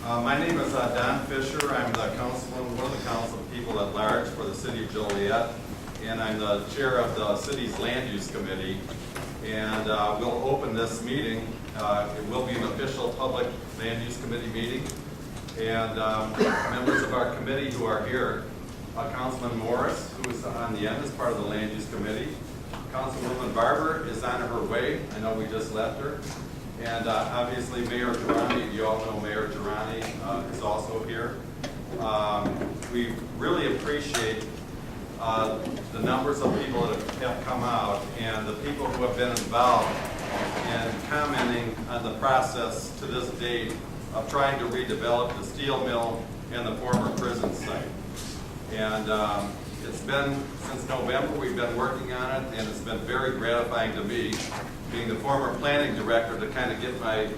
My name is Don Fisher. I'm the councilman, one of the council people at large for the city of Joliet, and I'm the chair of the city's land use committee. And we'll open this meeting. It will be an official public land use committee meeting. And members of our committee who are here, Councilman Morris, who is on the end as part of the land use committee. Councilwoman Barber is on her way. I know we just left her. And obviously Mayor Girani, you all know Mayor Girani is also here. We really appreciate the numbers of people that have come out and the people who have been involved in commenting on the process to this date of trying to redevelop the steel mill and the former prison site. And it's been, since November, we've been working on it, and it's been very gratifying to me, being the former planning director, to kind of get my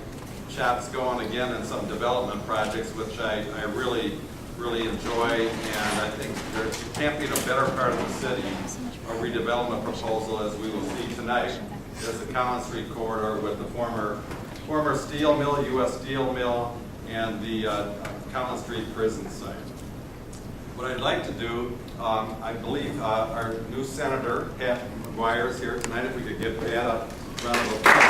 chops going again in some development projects, which I really enjoy. And I think there can't be in a better part of the city a redevelopment proposal, as we will see tonight. There's the Collins Street corridor with the former steel mill, U.S. steel mill, and the Collins Street prison site. What I'd like to do, I believe our new senator, Pat McGuire, is here tonight. If we could give Pat a round of applause.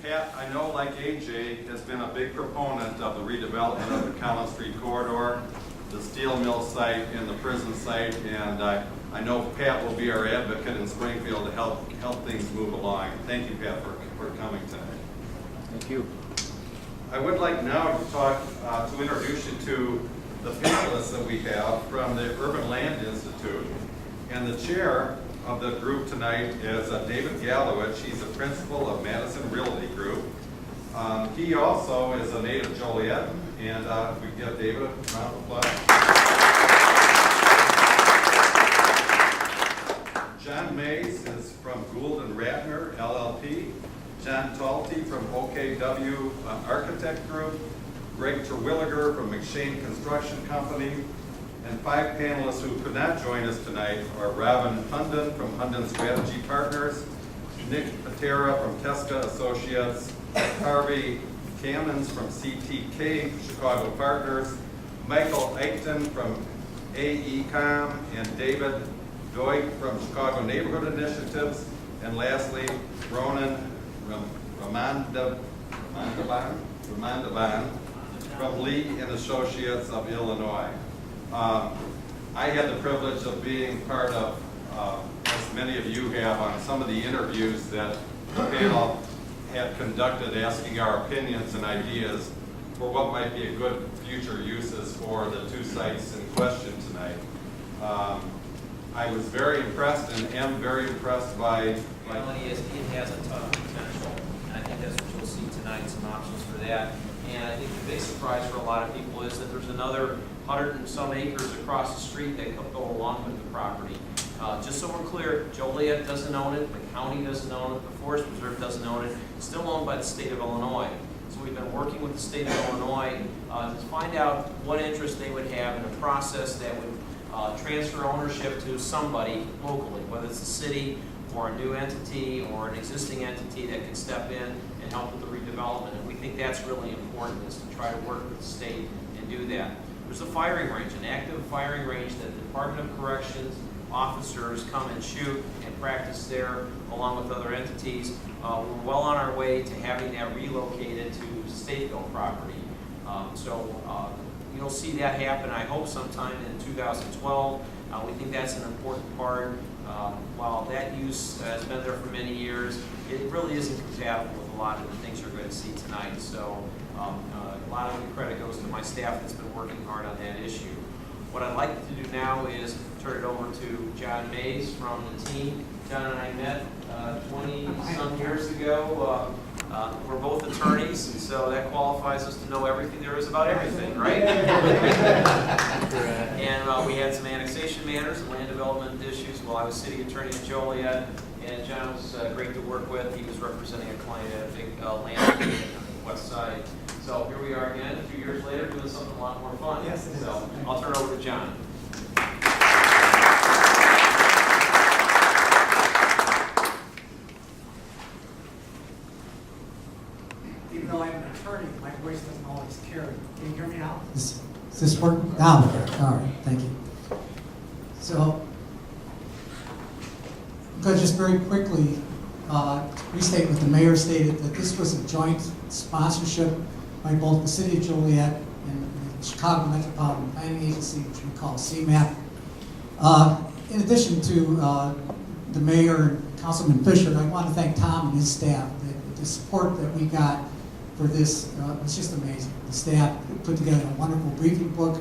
Pat, I know, like AJ, has been a big proponent of the redevelopment of the Collins Street corridor, the steel mill site, and the prison site, and I know Pat will be our advocate in Springfield to help things move along. Thank you, Pat, for coming tonight. Thank you. I would like now to talk, to introduce you to the panelists that we have from the Urban Land Institute. And the chair of the group tonight is David Gallowich. He's the principal of Madison Realty Group. He also is a native Joliet, and we give David a round of applause. John Mays is from Gould and Ratner, LLP. John Talty from OKW Architect Group. Greg Terwilliger from McShane Construction Company. And 5 panelists who could not join us tonight are Robin Hunden from Hunden Strategy Partners, Nick Patera from Teska Associates, Harvey Kamens from CTK Chicago Partners, Michael Eichten from AECOM, and David Doig from Chicago Neighborhood Initiatives, and lastly, Ronan Ramandaban from Lee and Associates of Illinois. I had the privilege of being part of, as many of you have, on some of the interviews that the panel had conducted, asking our opinions and ideas for what might be a good future uses for the 2 sites in question tonight. I was very impressed and am very impressed by... The reality is it has a ton of potential, and I think that's what you'll see tonight, some options for that. And I think the big surprise for a lot of people is that there's another 100 and some acres across the street that go along with the property. Just so we're clear, Joliet doesn't own it, the county doesn't own it, the Forest Preserve doesn't own it. It's still owned by the state of Illinois. So we've been working with the state of Illinois to find out what interest they would have in a process that would transfer ownership to somebody locally, whether it's the city or a new entity or an existing entity that can step in and help with the redevelopment. And we think that's really important, is to try to work with the state and do that. There's a firing range, an active firing range that the Department of Corrections officers come and shoot and practice there along with other entities. We're well on our way to having that relocated to Stateville property. You'll see that happen, I hope, sometime in 2012. We think that's an important part. While that use has been there for many years, it really isn't compatible with a lot of the things you're going to see tonight. So a lot of the credit goes to my staff that's been working hard on that issue. What I'd like to do now is turn it over to John Mays from the team. John and I met 20-some years ago. We're both attorneys, so that qualifies us to know everything there is about everything, right? And we had some annexation matters and land development issues while I was city attorney in Joliet. And John was great to work with. He was representing a client at a big land on the west side. So here we are again, a few years later, doing something a lot more fun. Yes, it is. So I'll turn it over to John. Chair, can you hear me now? Is this working? Now, all right, thank you. So, I'm going to just very quickly restate what the mayor stated, that this was a joint sponsorship by both the City of Joliet and the Chicago Metropolitan Planning Agency, which we call CMAP. In addition to the mayor and Councilman Fisher, I want to thank Tom and his staff. The support that we got for this was just amazing. The staff put together a wonderful briefing book,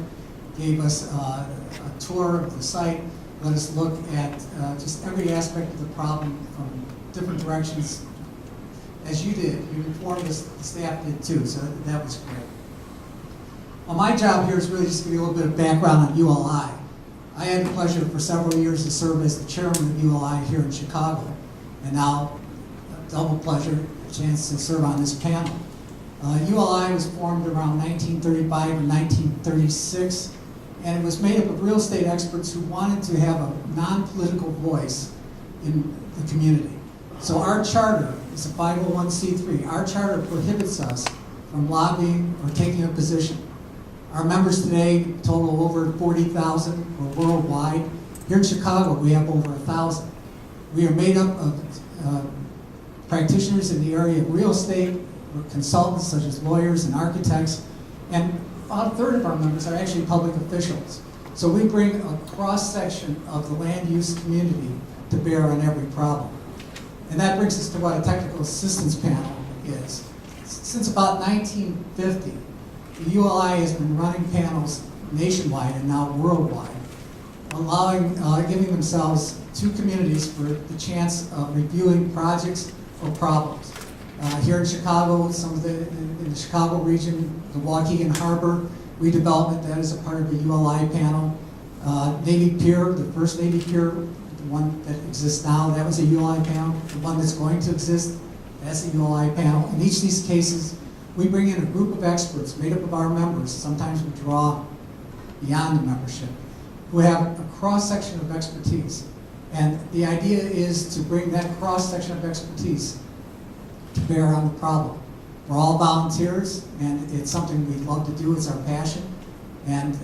gave us a tour of the site, let us look at just every aspect of the problem from different directions, as you did. You informed us, the staff did too, so that was great. Well, my job here is really just to give you a little bit of background on ULI. I had the pleasure for several years to serve as the chairman of ULI here in Chicago, and now a double pleasure, a chance to serve on this panel. ULI was formed around 1935 and 1936, and it was made up of real estate experts who wanted to have a non-political voice in the community. So our charter is a 501c3. Our charter prohibits us from lobbying or taking a position. Our members today total over 40,000. We're worldwide. Here in Chicago, we have over 1,000. We are made up of practitioners in the area of real estate, consultants such as lawyers and architects, and about a third of our members are actually public officials. So we bring a cross-section of the land use community to bear on every problem. And that brings us to what a technical assistance panel is. Since about 1950, the ULI has been running panels nationwide and now worldwide, giving themselves to communities for the chance of reviewing projects or problems. Here in Chicago, in the Chicago region, the Waukegan Harbor redevelopment, that is a part of the ULI panel. Navy Pier, the first Navy Pier, the one that exists now, that was a ULI panel. The one that's going to exist, that's a ULI panel. In each of these cases, we bring in a group of experts made up of our members. Sometimes we draw beyond the membership, who have a cross-section of expertise. And the idea is to bring that cross-section of expertise to bear on the problem. We're all volunteers, and it's something we love to do. It's our passion. And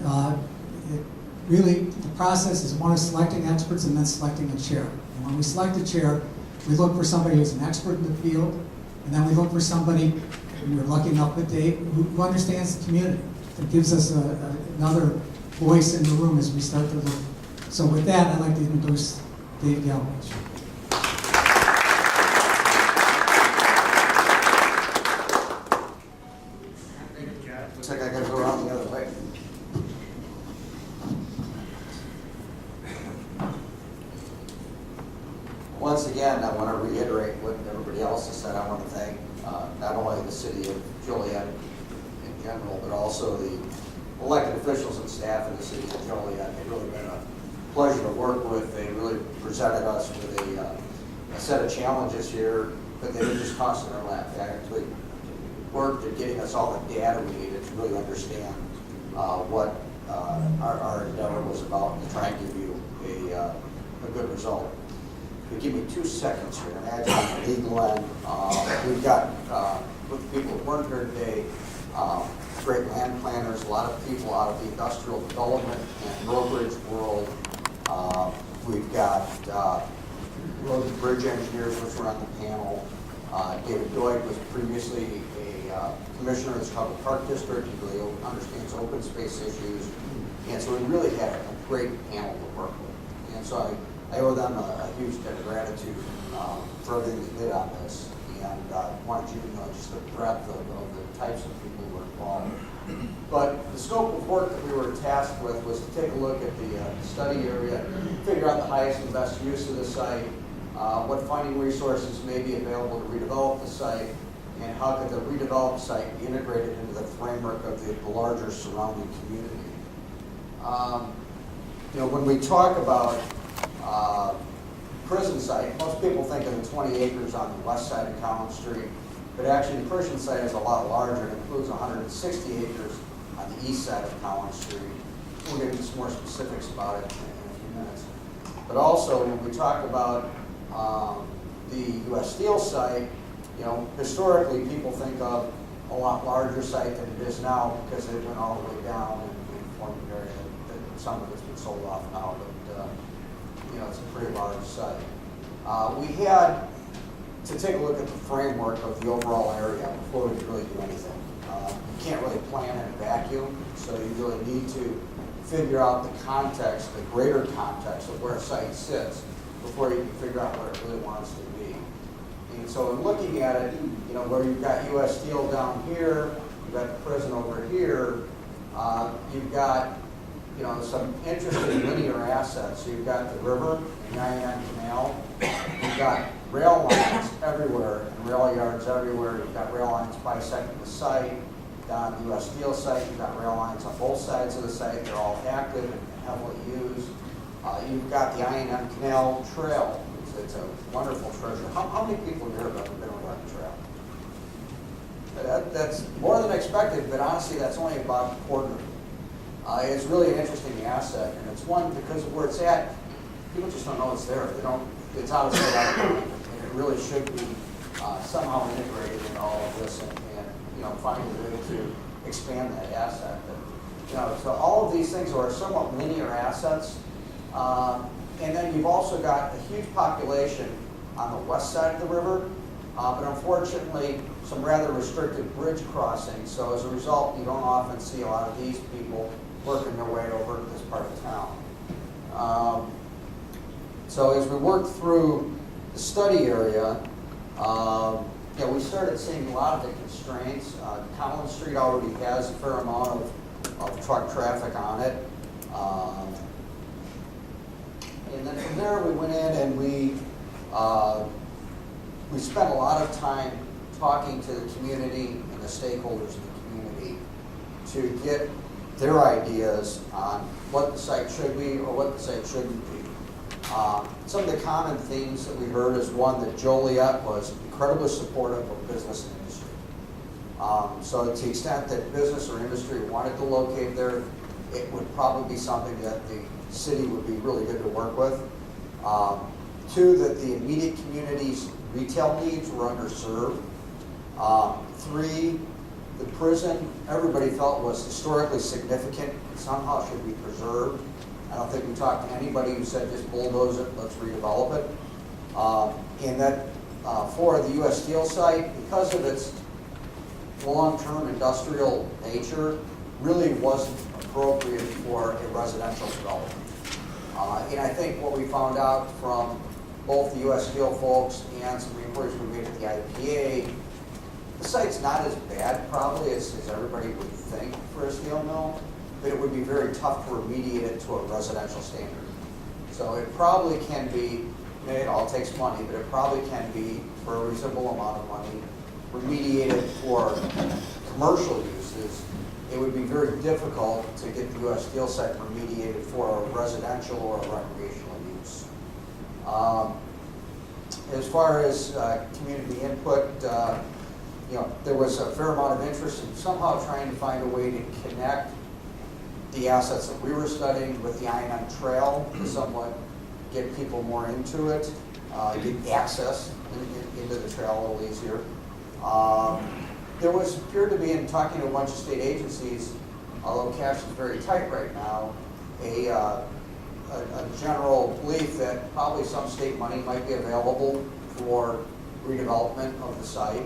the process is one of selecting experts and then selecting a chair. And when we select a chair, we look for somebody who's an expert in the field, and then we look for somebody, and we're lucky enough with Dave, who understands the community. It gives us another voice in the room as we start to look. So with that, I'd like to introduce Dave Galvich. Looks like I gotta go around the other way. Once again, I want to reiterate what everybody else has said. I want to thank not only the city of Joliet in general, but also the elected officials and staff of the city of Joliet. They've really been a pleasure to work with. They really presented us with a set of challenges here, but they didn't just toss it in our lap. They actually worked at getting us all the data we needed to really understand what our endeavor was about to try and give you a good result. If you give me 2 seconds here, imagine on the legal end, we've got, with the people who weren't here today, great land planners, a lot of people out of the industrial development and brokerage world. We've got road and bridge engineers, which were on the panel. David Doig was previously a commissioner of the Chicago Park District. He really understands open space issues. And so we really had a great panel to work with. And so I owe them a huge debt of gratitude for everything they did on this. And wanted you to know just the breadth of the types of people who were involved. But the scope of work that we were tasked with was to take a look at the study area, figure out the highest and best use of the site, what funding resources may be available to redevelop the site, and how could the redeveloped site be integrated into the framework of the larger surrounding community. When we talk about prison site, most people think of the 20 acres on the west side of Collins Street, but actually the prison site is a lot larger. It includes 160 acres on the east side of Collins Street. We'll get into some more specifics about it in a few minutes. But also, when we talk about the U.S. Steel site, historically people think of a lot larger site than it is now because it went all the way down and formed an area that some of it's been sold off now, but you know, it's a pretty large site. We had to take a look at the framework of the overall area before we could really do anything. You can't really plan in a vacuum, so you really need to figure out the context, the greater context of where a site sits before you can figure out what it really wants to be. And so in looking at it, you know, where you've got U.S. Steel down here, you've got the prison over here, you've got, you know, some interesting linear assets. So you've got the river and the I&M Canal. You've got rail lines everywhere and rail yards everywhere. You've got rail lines bisecting the site. Down the U.S. Steel site, you've got rail lines on both sides of the site. They're all active and heavily used. You've got the I&M Canal Trail. It's a wonderful treasure. How many people here have ever been on that trail? That's more than expected, but honestly, that's only about a quarter. It's really an interesting asset, and it's one because of where it's at. People just don't know it's there. They don't. It's out of sight, out of mind, and it really should be somehow integrated in all of this, and you know, finding a way to expand that asset. But, you know, so all of these things are somewhat linear assets, and then you've also got a huge population on the west side of the river, but unfortunately, some rather restricted bridge crossings. So as a result, you don't often see a lot of these people working their way over to this part of town. So as we worked through the study area, yeah, we started seeing a lot of the constraints. Collins Street already has a fair amount of truck traffic on it. And then from there we went in and we spent a lot of time talking to the community and the stakeholders in the community to get their ideas on what the site should be or what the site shouldn't be. Some of the common themes that we heard is one, that Joliet was incredibly supportive of business and industry. So to the extent that business or industry wanted to locate there, it would probably be something that the city would be really good to work with. Two, that the immediate community's retail needs were underserved. Three, the prison, everybody felt was historically significant and somehow should be preserved. I don't think we talked to anybody who said just bulldoze it, let's redevelop it. And that for the U.S. Steel site, because of its long-term industrial nature, really wasn't appropriate for a residential development. And I think what we found out from both the U.S. Steel folks and some inquiries we made at the IPA, the site's not as bad probably as everybody would think for a steel mill, but it would be very tough to remediate it to a residential standard. So it probably can be, it all takes money, but it probably can be, for a reasonable amount of money, remediated for commercial uses. It would be very difficult to get the U.S. Steel site remediated for a residential or a recreational use. As far as community input, you know, there was a fair amount of interest in somehow trying to find a way to connect the assets that we were studying with the I&M Trail to somewhat get people more into it, get access into the trail a little easier. There appeared to be, in talking to a bunch of state agencies, although cash is very tight right now, a general belief that probably some state money might be available for redevelopment of the site.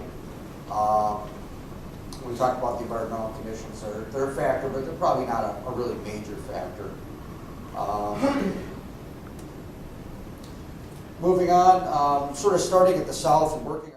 We talked about the environmental conditions. They're a factor, but they're probably not a really major factor. Moving on, sort of starting at the south and working